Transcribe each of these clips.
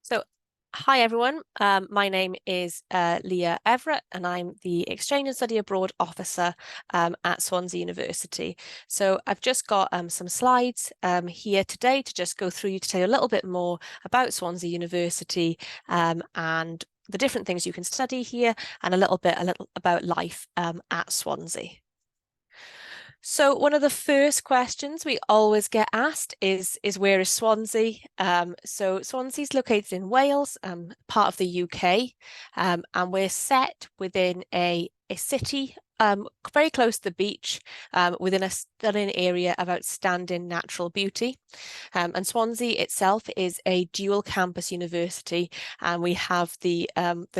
So, hi everyone. My name is Leah Everett, and I'm the Exchange and Study Abroad Officer at Swansea University. So, I've just got some slides here today to just go through to tell you a little bit more about Swansea University and the different things you can study here, and a little about life at Swansea. So one of the first questions we always get asked is where is Swansea? So Swansea is located in Wales, part of the UK, and we're set within a city very close to the beach, within a stunning area of outstanding natural beauty. And Swansea itself is a dual campus university, and we have the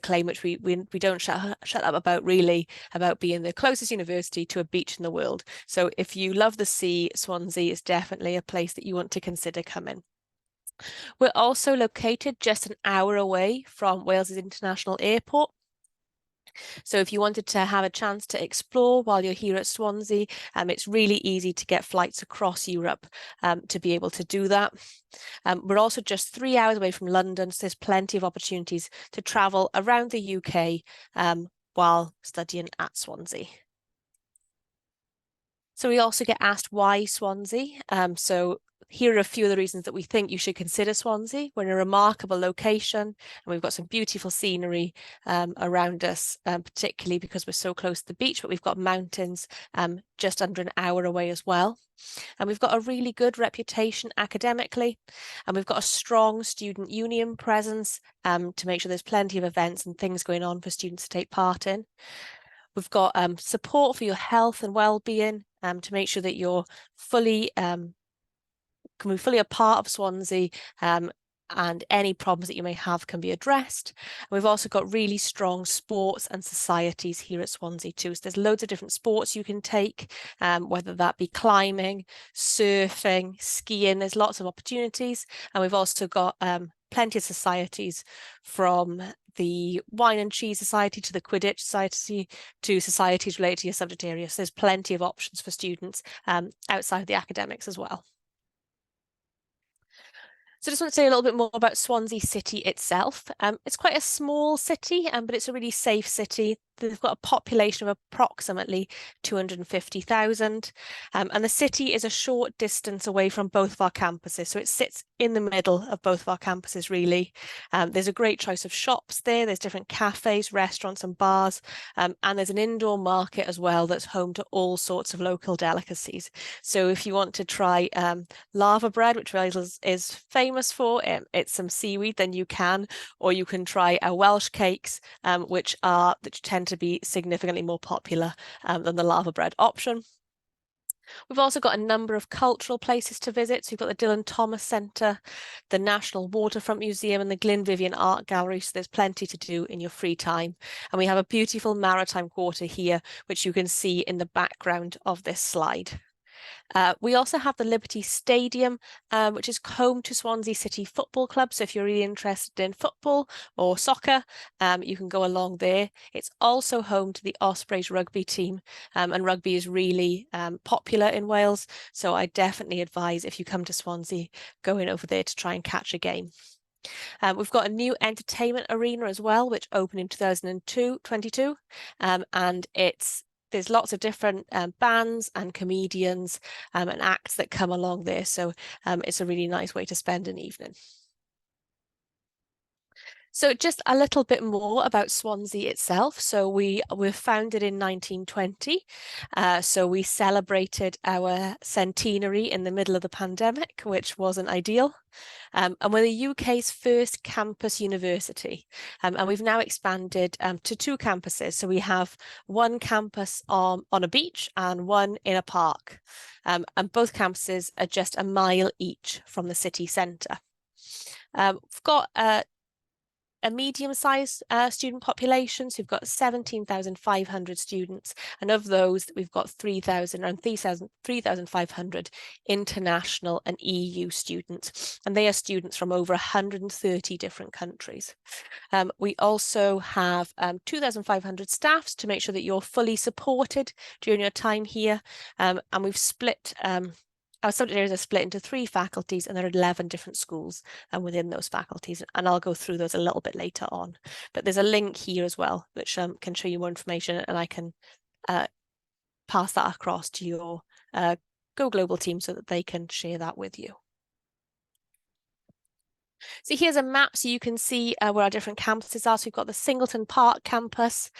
claim, which we don't shut up about, really, about being the closest university to a beach in the world. So if you love the sea, Swansea is definitely a place that you want to consider coming. We're also located just an hour away from Wales's International Airport. So if you wanted to have a chance to explore while you're here at Swansea, it's really easy to get flights across Europe to be able to do that. We're also just 3 hours away from London, so there's plenty of opportunities to travel around the UK while studying at Swansea. So we also get asked why Swansea. So here are a few of the reasons that we think you should consider Swansea. We're in a remarkable location, and we've got some beautiful scenery around us, particularly because we're so close to the beach, but we've got mountains just under an hour away as well. And we've got a really good reputation academically, and we've got a strong student union presence to make sure there's plenty of events and things going on for students to take part in. We've got support for your health and well-being to make sure that you're fully can be fully a part of Swansea, and any problems that you may have can be addressed. And we've also got really strong sports and societies here at Swansea too. So there's loads of different sports you can take, whether that be climbing, surfing, skiing. There's lots of opportunities. And we've also got plenty of societies, from the Wine and Cheese Society to the Quidditch Society to societies related to your subject area. So there's plenty of options for students outside of the academics as well. So I just want to say a little bit more about Swansea City itself. It's quite a small city, but it's a really safe city. They've got a population of approximately 250,000, and the city is a short distance away from both of our campuses. So it sits in the middle of both of our campuses, really. There's a great choice of shops there. There's different cafes, restaurants and bars, and there's an indoor market as well that's home to all sorts of local delicacies. So if you want to try lava bread, which Wales is famous for, it's some seaweed, then you can, or you can try our Welsh cakes, which tend to be significantly more popular than the lava bread option. We've also got a number of cultural places to visit. So you've got the Dylan Thomas Centre, the National Waterfront Museum, and the Glyn Vivian Art Gallery. So there's plenty to do in your free time. And we have a beautiful maritime quarter here, which you can see in the background of this slide. We also have the Liberty Stadium, which is home to Swansea City Football Club. So if you're really interested in football or soccer, you can go along there. It's also home to the Ospreys rugby team, and rugby is really popular in Wales. So I definitely advise, if you come to Swansea, going over there to try and catch a game. We've got a new entertainment arena as well, which opened in 2022, and there's lots of different bands and comedians and acts that come along there. So it's a really nice way to spend an evening. So just a little bit more about Swansea itself. So we were founded in 1920. So we celebrated our centenary in the middle of the pandemic, which wasn't ideal. And we're the UK's first campus university. And we've now expanded to 2 campuses. So we have one campus on a beach and one in a park. And both campuses are just a mile each from the city centre. We've got a medium-sized student population. So we've got 17,500 students, and of those, we've got 3,500 international and EU students, and they are students from over 130 different countries. We also have 2,500 staffs to make sure that you're fully supported during your time here, and we've split our subject areas are split into 3 faculties, and there are 11 different schools within those faculties. And I'll go through those a little bit later on. But there's a link here as well, which can show you more information, and I can pass that across to your Go Global team so that they can share that with you. So here's a map so you can see where our different campuses are. So we've got the Singleton Park campus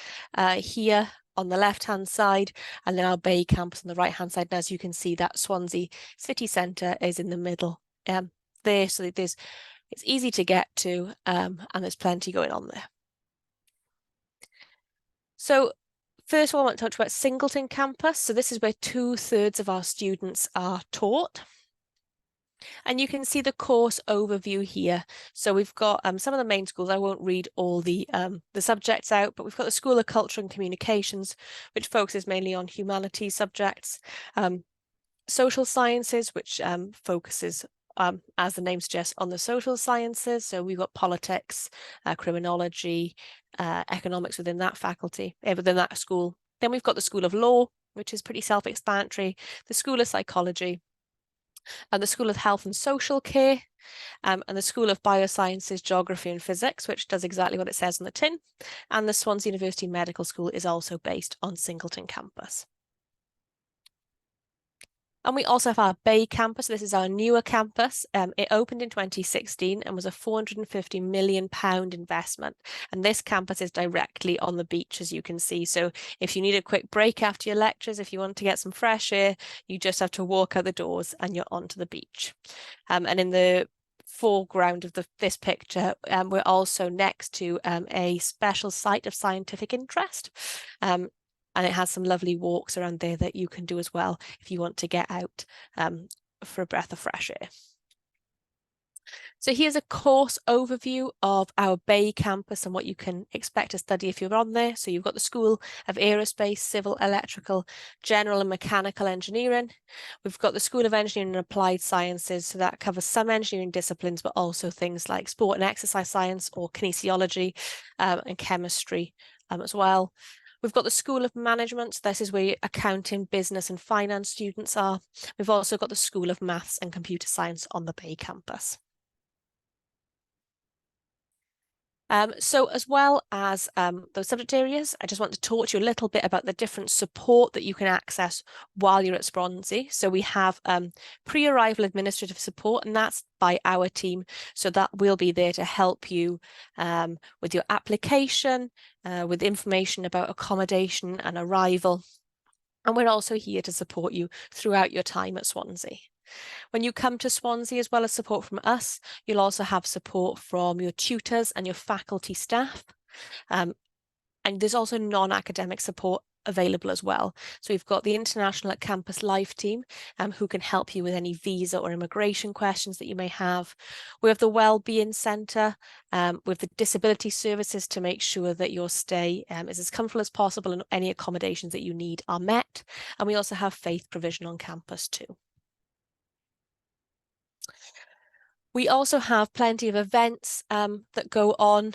here on the left-hand side, and then our Bay campus on the right-hand side. And as you can see, that Swansea city centre is in the middle there. So it's easy to get to, and there's plenty going on there. So first of all, I want to talk about Singleton campus. So this is where 2/3 of our students are taught. And you can see the course overview here. So we've got some of the main schools. I won't read all the subjects out, but we've got the School of Culture and Communications, which focuses mainly on humanities subjects. Social Sciences, which focuses, as the name suggests, on the social sciences. So we've got politics, criminology, economics within that faculty, within that school. Then we've got the School of Law, which is pretty self-explanatory, the School of Psychology, and the School of Health and Social Care, and the School of Biosciences, Geography and Physics, which does exactly what it says on the tin. And the Swansea University Medical School is also based on Singleton campus. And we also have our Bay campus. This is our newer campus. It opened in 2016 and was a £450 million investment. And this campus is directly on the beach, as you can see. So if you need a quick break after your lectures, if you want to get some fresh air, you just have to walk out the doors and you're onto the beach. And in the foreground of this picture, we're also next to a special site of scientific interest. And it has some lovely walks around there that you can do as well if you want to get out for a breath of fresh air. So here's a course overview of our Bay campus and what you can expect to study if you're on there. So you've got the School of Aerospace, Civil, Electrical, General and Mechanical Engineering. We've got the School of Engineering and Applied Sciences. So that covers some engineering disciplines, but also things like sport and exercise science or kinesiology and chemistry as well. We've got the School of Management. This is where accounting, business and finance students are. We've also got the School of Maths and Computer Science on the Bay campus. So as well as those subject areas, I just want to talk to you a little bit about the different support that you can access while you're at Swansea. So we have pre-arrival administrative support, and that's by our team. So that will be there to help you with your application, with information about accommodation and arrival. And we're also here to support you throughout your time at Swansea. When you come to Swansea, as well as support from us, you'll also have support from your tutors and your faculty staff. And there's also non-academic support available as well. So we've got the International at Campus Live team who can help you with any visa or immigration questions that you may have. We have the Wellbeing Centre with the disability services to make sure that your stay is as comfortable as possible and any accommodations that you need are met. And we also have faith provision on campus too. We also have plenty of events that go on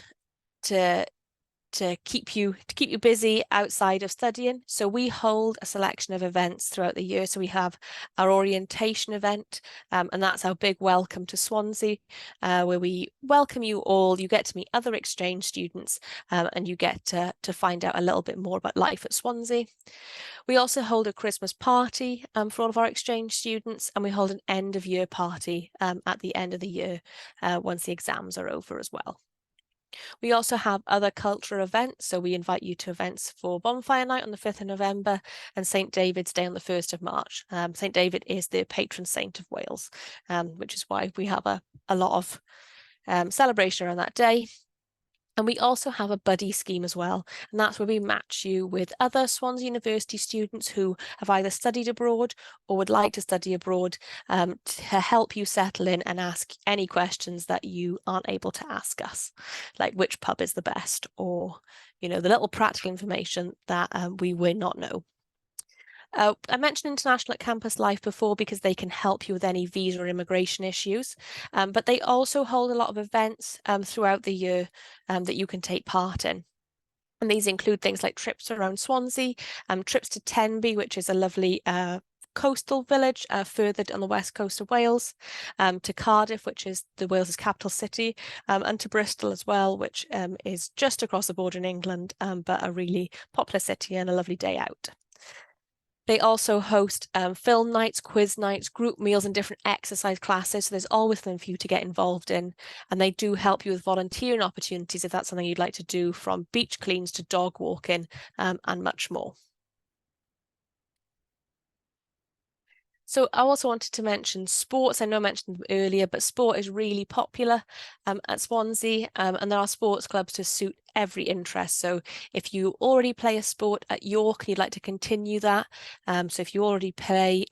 to keep you busy outside of studying. So we hold a selection of events throughout the year. So we have our orientation event, and that's our big welcome to Swansea, where we welcome you all. You get to meet other exchange students, and you get to find out a little bit more about life at Swansea. We also hold a Christmas party for all of our exchange students, and we hold an end of year party at the end of the year once the exams are over as well. We also have other cultural events, so we invite you to events for Bonfire Night on the 5th of November and St David's Day on the 1st of March. St David is the patron saint of Wales, which is why we have a lot of celebration around that day. And we also have a buddy scheme as well, and that's where we match you with other Swansea University students who have either studied abroad or would like to study abroad to help you settle in and ask any questions that you aren't able to ask us, like which pub is the best, or the little practical information that we will not know. I mentioned International at Campus Life before because they can help you with any visa or immigration issues, but they also hold a lot of events throughout the year that you can take part in. And these include things like trips around Swansea, trips to Tenby, which is a lovely coastal village further on the west coast of Wales, to Cardiff, which is the Wales's capital city, and to Bristol as well, which is just across the border in England, but a really popular city and a lovely day out. They also host film nights, quiz nights, group meals, and different exercise classes. So there's always something for you to get involved in. And they do help you with volunteering opportunities if that's something you'd like to do, from beach cleans to dog walking, and much more. So I also wanted to mention sports. I know I mentioned them earlier, but sport is really popular at Swansea, and there are sports clubs to suit every interest. So if you already play a sport at York and you'd like to continue that, so if you already play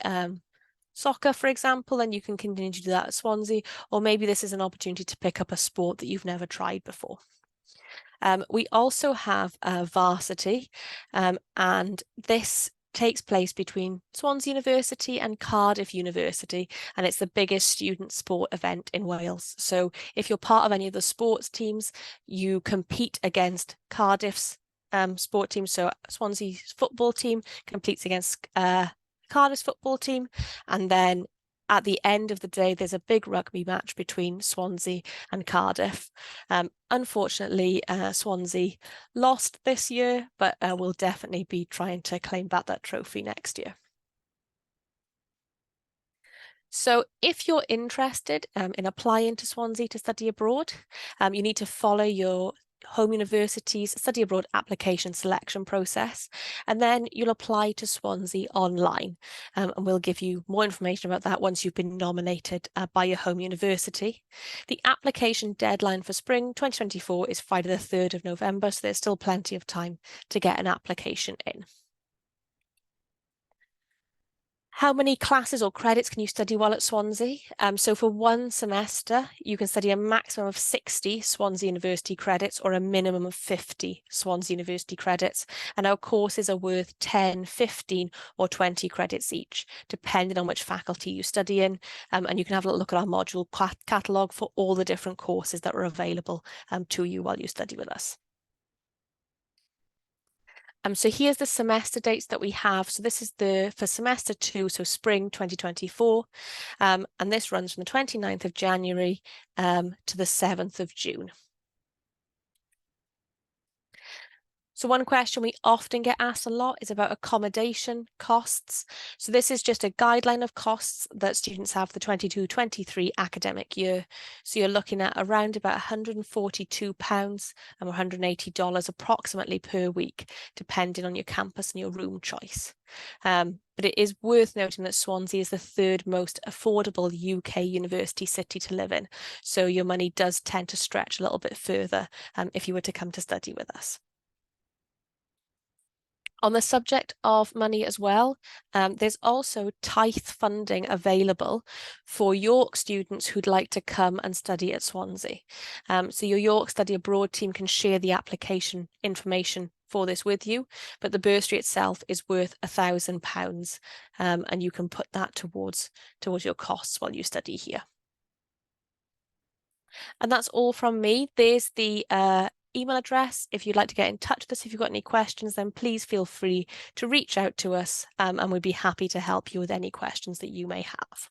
soccer, for example, then you can continue to do that at Swansea, or maybe this is an opportunity to pick up a sport that you've never tried before. We also have varsity, and this takes place between Swansea University and Cardiff University, and it's the biggest student sport event in Wales. So if you're part of any of the sports teams, you compete against Cardiff's sport team. So Swansea's football team competes against Cardiff's football team, and then at the end of the day, there's a big rugby match between Swansea and Cardiff. Unfortunately, Swansea lost this year, but we'll definitely be trying to claim back that trophy next year. So if you're interested in applying to Swansea to study abroad, you need to follow your home university's study abroad application selection process, and then you'll apply to Swansea online, and we'll give you more information about that once you've been nominated by your home university. The application deadline for spring 2024 is Friday the 3rd of November, so there's still plenty of time to get an application in. How many classes or credits can you study while at Swansea? So for one semester, you can study a maximum of 60 Swansea University credits or a minimum of 50 Swansea University credits. And our courses are worth 10, 15 or 20 credits each, depending on which faculty you study in. And you can have a look at our module catalogue for all the different courses that are available to you while you study with us. So here's the semester dates that we have. So this is for semester 2, so spring 2024. And this runs from the 29th of January to the 7th of June. So one question we often get asked a lot is about accommodation costs. So this is just a guideline of costs that students have for the 22-23 academic year. So you're looking at around about £142 and $180 approximately per week, depending on your campus and your room choice. But it is worth noting that Swansea is the 3rd most affordable UK university city to live in. So your money does tend to stretch a little bit further if you were to come to study with us. On the subject of money as well, there's also tithe funding available for York students who'd like to come and study at Swansea. So your York Study Abroad team can share the application information for this with you, but the bursary itself is worth £1,000, and you can put that towards your costs while you study here. And that's all from me. There's the email address. If you'd like to get in touch with us, if you've got any questions, then please feel free to reach out to us, and we'd be happy to help you with any questions that you may have.